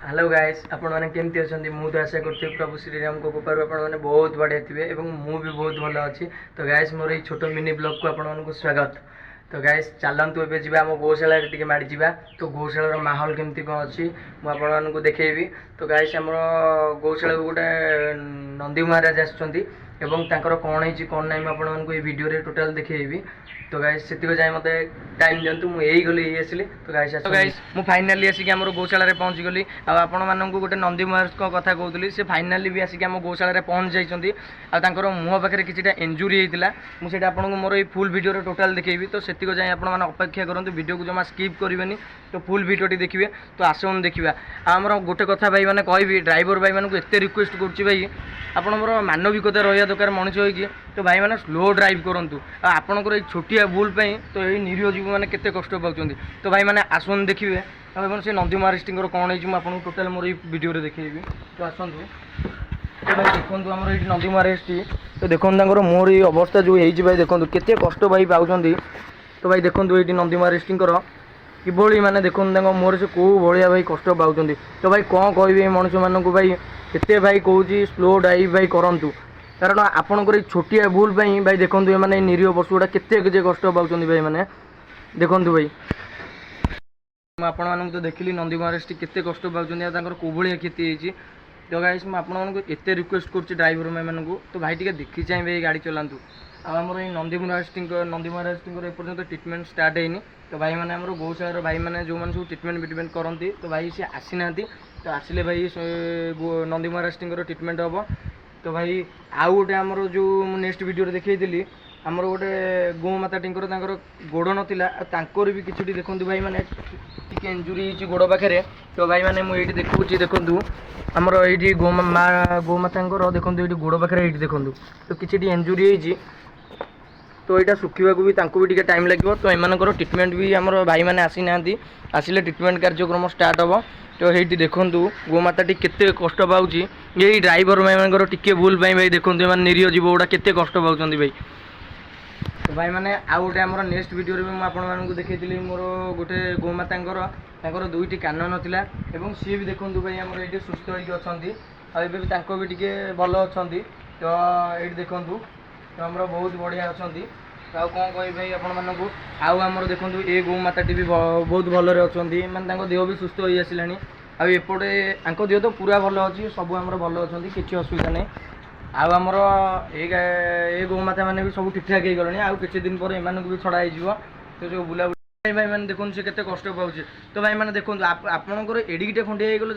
Hello guys आपण मैंने केमती अच्छा मुझे तो आशा करती प्रभु श्रीराम को कृपा आपण मैंने बहुत बढ़िया थे और मु भी बहुत भल अच्छी। तो गाइस मोर ये छोट मिनी ब्लॉग को आपण स्वागत। तो गाइस चलतु एवं जी आम गौशाला टे माड़ी जा। तो गौशालार माहौल केमती कौन अच्छी मुझे देखी। तो गाइस आम गौशाला गोटे नंदी महाराज आसर कौन है कौन ना मुझे भिडियो टोटाल देखी। तो गाइस से जाए मत टाइम दिंतु मुझे गली आसली। तो गाइस मु फाइनाली आसिक आम गौशाला पहुँची गली। आपण मानक गोटे नंदी महाराज कथा कहती से फाइनाली भी आसिक आम गौशाला पहुँच जाइए। मुह पाखे किसी इंजुरी होता मुझे आपको मोर ये फुल भिडियो टोटाल देखी। तो से जाए आप अपेक्षा करूँ भिडियो को जमा स्किप करेंगे। तो फुल भिडियोटी देखिए। तो आसन देखा आमर गोटे कथा भाई मैंने कहि ड्राइवर भाई मानक एत रिक्वेस्ट कर भाई आप मानविकता रहा दरकार मनीष होगी। तो भाई मैंने स्लो ड्राइव करूँ आपंकर ये छोटिया भूल तो ये निरीह जीव मैंने केते कष्ट पाँच। तो भाई मैंने आसन देखिए से नंदी महाराज कौन है आपको टोटाल मोर भिडियो देखी। तो आसतु तो भाई देखो आम ये नंदी महाराज टी। तो देखो मोर ये अवस्था जो है भाई देखो केते कष्ट भाई पाँच। तो भाई देखो ये नंदी महाराज किभली मैंने देखो मोर से कौ भाया भाई कष्ट पाँच। तो भाई कौन कह मनुष्य मानक भाई केते भाई कौन स्लो ड्राइव भाई करूँ कारण आपंकर छोटिया भूल भाई देखो ये निरीह पशु गुड़ा केते कष्ट पाँच भाई मैंने देखो भाई आपण तो देखिली नंदी महाराज केते कष्ट पाँच कोभलिया क्षति होती। तो गाइस मुझे एत रिक्वेस्ट कर ड्राइवर भाई मानक तो भाई टे देखी चाहिए गाड़ी चलातु आमर ये नंदी महाराज एपर्तंत ट्रिटमेंट स्टार्ट है। तो भाई मैंने गौशाला भाई मैंने जो मैंने सब ट्रिटमेंट करती तो भाई सी आसी ना। तो आसिले भाई नंदी महाराज ट्रिटमेंट हम। तो भाई आउ गोटे आमर जो नेक्स्ट वीडियो देखी आमर गोटे गोमाता टी गोड़ नाला भी किसी देखो भाई मैंने टी इंजुरी गोड़ पाखे। तो भाई मैंने मुझे देखूँ देखूँ आमर ये गोमाता देखो ये गोड़ पाखे ये देखूँ तो किसी इंजुरी होती। तो यहाँ सुखा भी भी टाइम लगे। तो एम ट्रिटमेंट भी आम भाई मैंने आसी ना आसिले ट्रिटमेंट कार्यक्रम स्टार्ट हम। तो ये देखूँ गोमाता टी केते कष्ट पाँच ये ड्राइवर भाई टिके भूल भाई देखो निरीह जीव गुड़ा केते कष्ट पाँच भाई। तो भाई मैंने आउ गोटे आम नेक्स्ट वीडियो भी आपको देखी मोर गोटे गोमाता दुईटी कान नाला सी भी देखूँ भाई आम ये सुस्थ होगी अच्छा भी टे भल अच्छा। तो ये देखूँ तो आम बहुत बढ़िया अच्छा। तो कौन कह भाई आपको आमर देखो ये गोमाता भी बहुत भलरे अच्छा मानते देह भी सुस्थ हो आसला। आएपटे आंक देह तो पूरा भल अच्छी सब आम भल अच्छा किसी असुविधा नहीं। आमर ये गोमाता मैंने भी सब ठीक ठाक हो गले आउ किसी दिन पर एम भी छड़ा हो। तो जो बुलाबुली भाई मैंने देखो से केते कष्ट पाँच। तो भाई मैंने देखो आपंकर एडिटे खंडिया